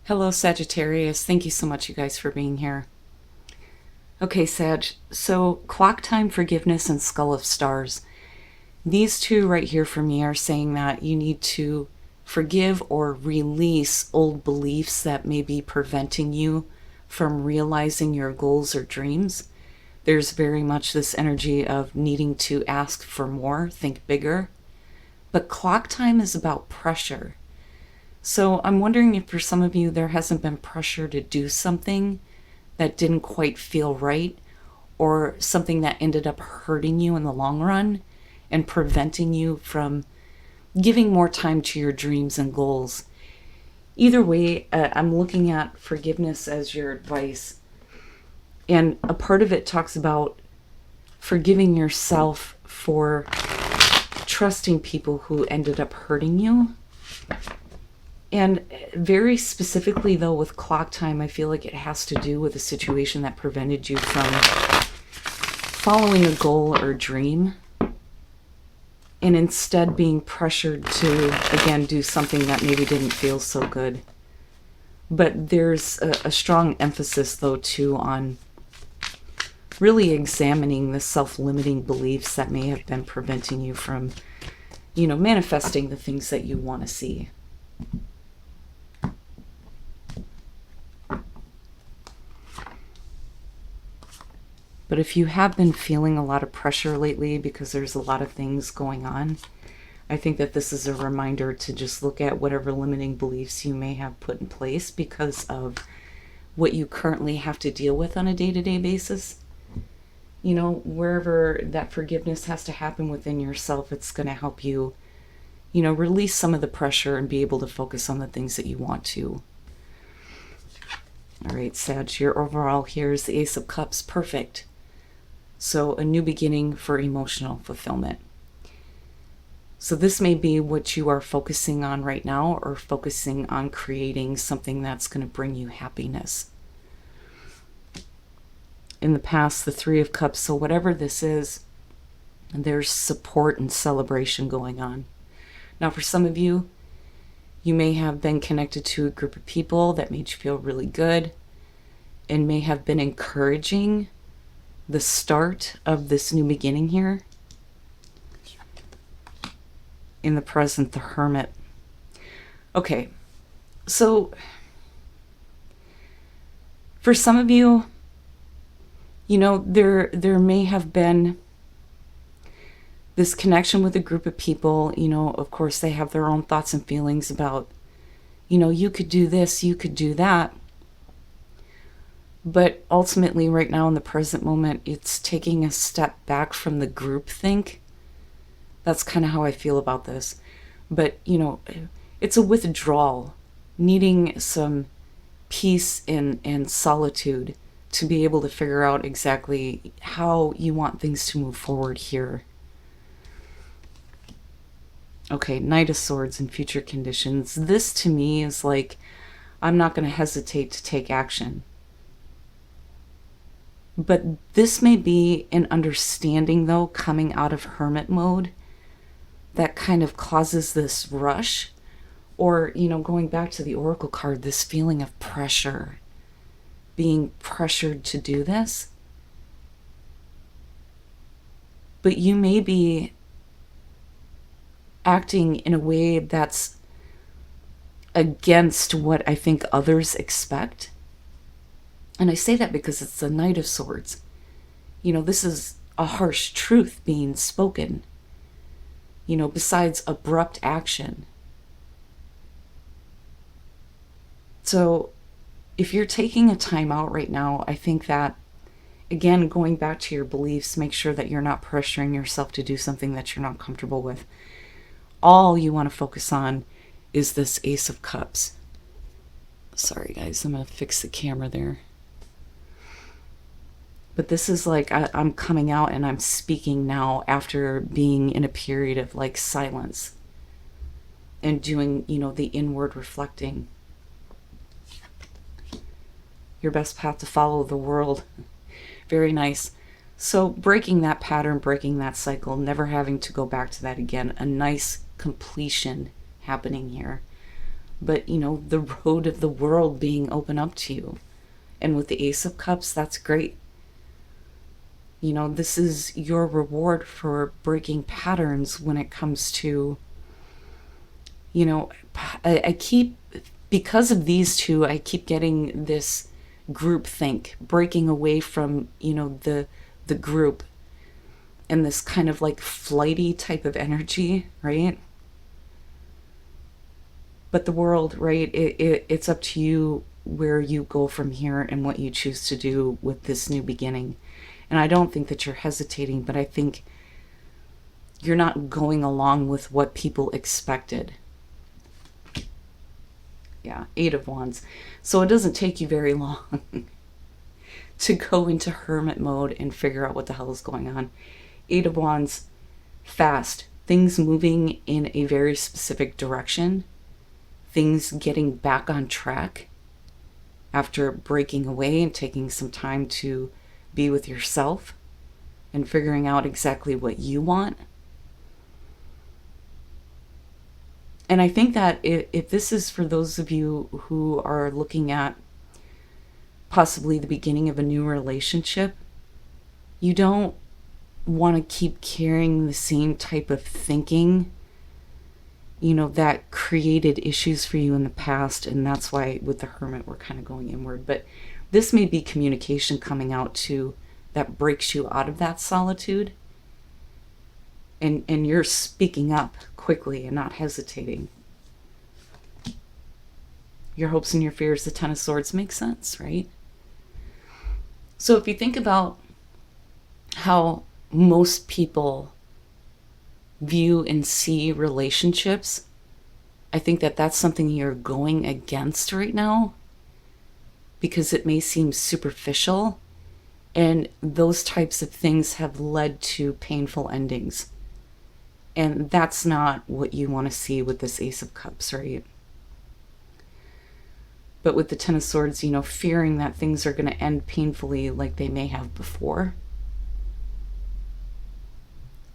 Hello, Sagittarius. Thank you so much, you guys, for being here. Okay, Sag. So, Clock Time, Forgiveness, and Skull of Stars. These two right here for me are saying that you need to forgive or release old beliefs that may be preventing you from realizing your goals or dreams. There's very much this energy of needing to ask for more, think bigger. But clock time is about pressure. So I'm wondering if for some of you there hasn't been pressure to do something that didn't quite feel right, or something that ended up hurting you in the long run and preventing you from giving more time to your dreams and goals. Either way, I'm looking at forgiveness as your advice. And a part of it talks about forgiving yourself for trusting people who ended up hurting you. And very specifically, though, with clock time, I feel like it has to do with a situation that prevented you from following a goal or dream, and instead being pressured to, again, do something that maybe didn't feel so good. But there's a strong emphasis, though, too, on really examining the self-limiting beliefs that may have been preventing you from, manifesting the things that you want to see. But if you have been feeling a lot of pressure lately because there's a lot of things going on, I think that this is a reminder to just look at whatever limiting beliefs you may have put in place because of what you currently have to deal with on a day-to-day basis. Wherever that forgiveness has to happen within yourself, it's going to help you, release some of the pressure and be able to focus on the things that you want to. All right, Sag, your overall here is the Ace of Cups. Perfect. So a new beginning for emotional fulfillment. So this may be what you are focusing on right now, or focusing on creating something that's going to bring you happiness. In the past, the Three of Cups, so whatever this is, there's support and celebration going on. Now, for some of you, you may have been connected to a group of people that made you feel really good and may have been encouraging the start of this new beginning here. In the present, the Hermit. Okay, so for some of you, there may have been this connection with a group of people. Of course, they have their own thoughts and feelings about, you could do this, you could do that. But ultimately, right now in the present moment, it's taking a step back from the group think. That's kind of how I feel about this. But, it's a withdrawal, needing some peace and solitude to be able to figure out exactly how you want things to move forward here. Okay, Knight of Swords and future conditions. This to me is like, I'm not going to hesitate to take action. But this may be an understanding, though, coming out of hermit mode that kind of causes this rush, or, going back to the Oracle card, this feeling of pressure, being pressured to do this. But you may be acting in a way that's against what I think others expect. And I say that because it's the Knight of Swords. This is a harsh truth being spoken, besides abrupt action. So if you're taking a time out right now, I think that, again, going back to your beliefs, make sure that you're not pressuring yourself to do something that you're not comfortable with. All you want to focus on is this Ace of Cups. Sorry, guys, I'm going to fix the camera there. But this is like, I'm coming out and I'm speaking now after being in a period of like silence and doing, the inward reflecting. Your best path to follow the world. Very nice. So breaking that pattern, breaking that cycle, never having to go back to that again. A nice completion happening here. but, you know, the road of the world being open up to you. And with the Ace of Cups, that's great. You know, this is your reward for breaking patterns when it comes to, you know, because of these two, I keep getting this group think, breaking away from, you know, the group and this kind of like flighty type of energy, right? But the world, right, it's up to you where you go from here and what you choose to do with this new beginning. And I don't think that you're hesitating, but I think you're not going along with what people expected. Yeah, 8 of Wands. So it doesn't take you very long to go into hermit mode and figure out what the hell is going on. 8 of Wands, fast. Things moving in a very specific direction. Things getting back on track after breaking away and taking some time to be with yourself and figuring out exactly what you want. And I think that if this is for those of you who are looking at possibly the beginning of a new relationship, you don't want to keep carrying the same type of thinking, you know, that created issues for you in the past. And that's why with the Hermit, we're kind of going inward. But this may be communication coming out too that breaks you out of that solitude. And you're speaking up quickly and not hesitating. Your hopes and your fears, the 10 of Swords, make sense, right? So if you think about how most people view and see relationships, I think that that's something you're going against right now because it may seem superficial, and those types of things have led to painful endings. And that's not what you want to see with this Ace of Cups, right? But with the 10 of Swords, you know, fearing that things are going to end painfully like they may have before.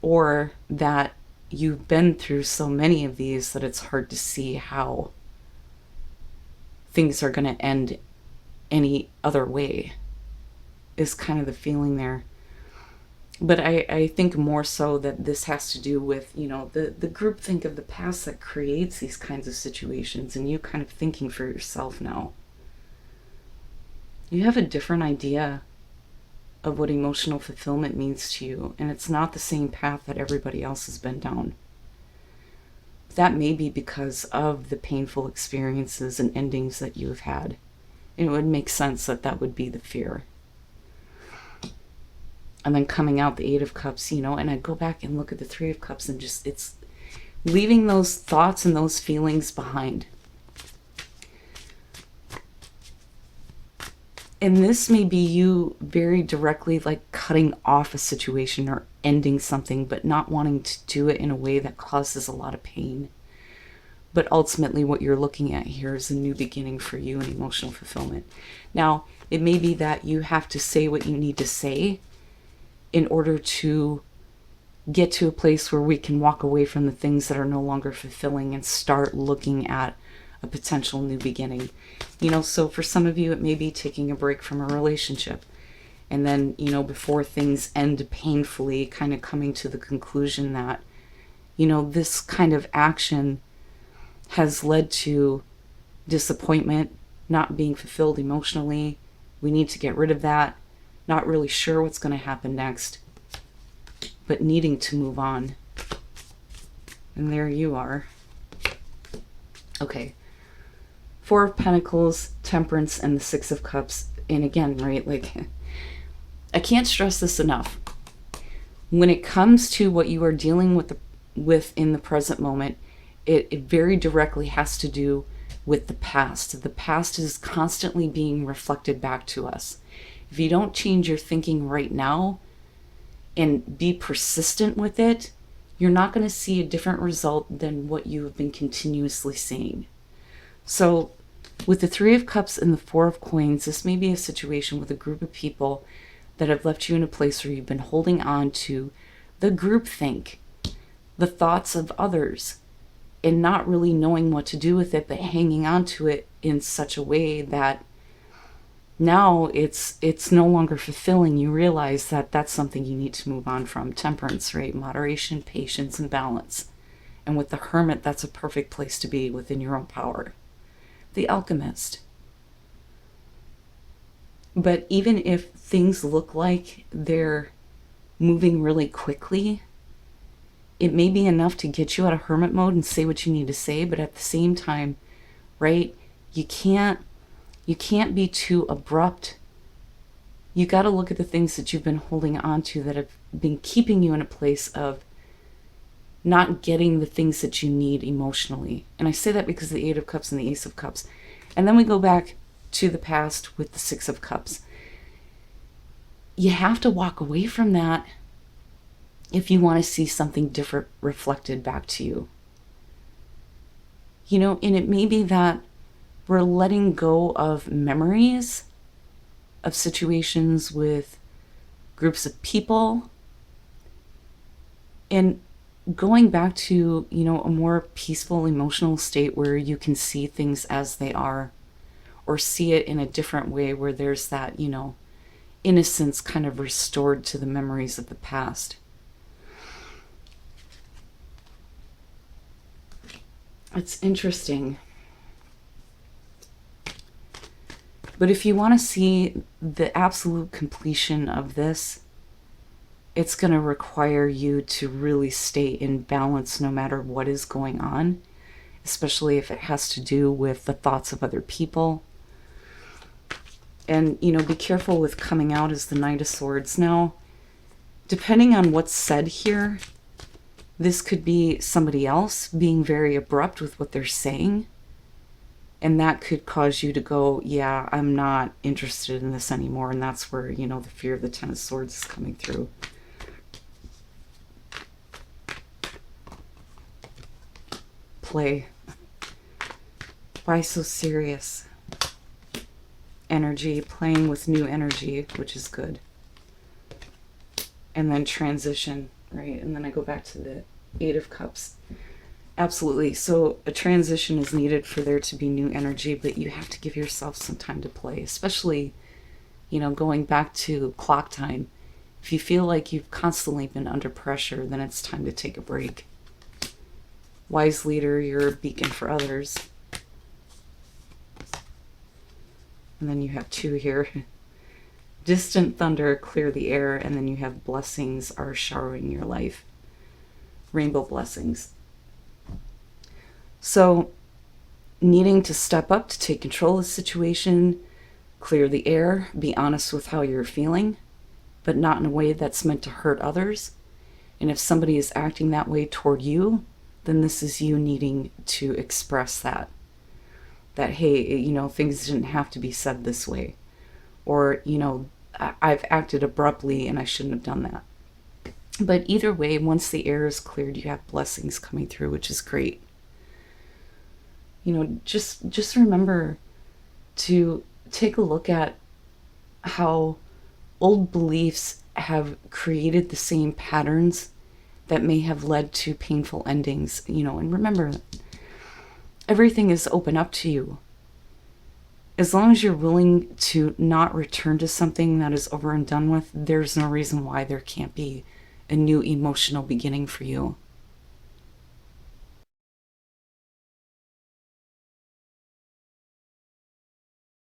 Or that you've been through so many of these that it's hard to see how things are going to end any other way, is kind of the feeling there. But I think more so that this has to do with, you know, the groupthink of the past that creates these kinds of situations, and you kind of thinking for yourself now. You have a different idea of what emotional fulfillment means to you, and it's not the same path that everybody else has been down. That may be because of the painful experiences and endings that you have had. And it would make sense that that would be the fear. And then coming out the 8 of Cups, you know, and I go back and look at the 3 of Cups and just, it's leaving those thoughts and those feelings behind. And this may be you very directly like cutting off a situation or ending something, but not wanting to do it in a way that causes a lot of pain. But ultimately what you're looking at here is a new beginning for you in emotional fulfillment. Now, it may be that you have to say what you need to say in order to get to a place where we can walk away from the things that are no longer fulfilling and start looking at a potential new beginning. You know, so for some of you, it may be taking a break from a relationship. And then, you know, before things end painfully, kind of coming to the conclusion that, you know, this kind of action has led to disappointment, not being fulfilled emotionally. We need to get rid of that. Not really sure what's going to happen next, but needing to move on. And there you are. Okay. 4 of Pentacles, Temperance, and the 6 of Cups. And again, right, like, I can't stress this enough. When it comes to what you are dealing with in the present moment, it very directly has to do with the past. The past is constantly being reflected back to us. If you don't change your thinking right now and be persistent with it, you're not going to see a different result than what you have been continuously seeing. So with the 3 of Cups and the 4 of Coins, this may be a situation with a group of people that have left you in a place where you've been holding on to the groupthink, the thoughts of others, and not really knowing what to do with it, but hanging on to it in such a way that now it's no longer fulfilling. You realize that that's something you need to move on from. Temperance, right? Moderation, patience, and balance. And with the Hermit, that's a perfect place to be within your own power. The Alchemist. But even if things look like they're moving really quickly, it may be enough to get you out of hermit mode and say what you need to say, but at the same time, right, you can't be too abrupt. You got to look at the things that you've been holding on to that have been keeping you in a place of not getting the things that you need emotionally. And I say that because of the Eight of Cups and the Ace of Cups. And then we go back to the past with the Six of Cups. You have to walk away from that if you want to see something different reflected back to you. You know, and it may be that we're letting go of memories of situations with groups of people and going back to, you know, a more peaceful emotional state where you can see things as they are, or see it in a different way where there's that, you know, innocence kind of restored to the memories of the past. It's interesting. But if you want to see the absolute completion of this, it's going to require you to really stay in balance no matter what is going on, especially if it has to do with the thoughts of other people. And, you know, be careful with coming out as the Knight of Swords. Now, depending on what's said here, this could be somebody else being very abrupt with what they're saying. And that could cause you to go, yeah, I'm not interested in this anymore. And that's where, you know, the fear of the Ten of Swords is coming through. Play. Why so serious? Energy, playing with new energy, which is good. And then transition, right? And then I go back to the Eight of Cups. Absolutely. So a transition is needed for there to be new energy, but you have to give yourself some time to play, especially, you know, going back to clock time. If you feel like you've constantly been under pressure, then it's time to take a break. Wise leader, you're a beacon for others. And then you have two here. Distant thunder, clear the air. And then you have blessings are showering your life. Rainbow blessings. So, needing to step up to take control of the situation, clear the air, be honest with how you're feeling, but not in a way that's meant to hurt others. And if somebody is acting that way toward you, then this is you needing to express that. That, hey, you know, things didn't have to be said this way. Or, you know, I've acted abruptly and I shouldn't have done that. But either way, once the air is cleared, you have blessings coming through, which is great. You know, just remember to take a look at how old beliefs have created the same patterns that may have led to painful endings, you know, and remember, everything is open up to you. As long as you're willing to not return to something that is over and done with, there's no reason why there can't be a new emotional beginning for you.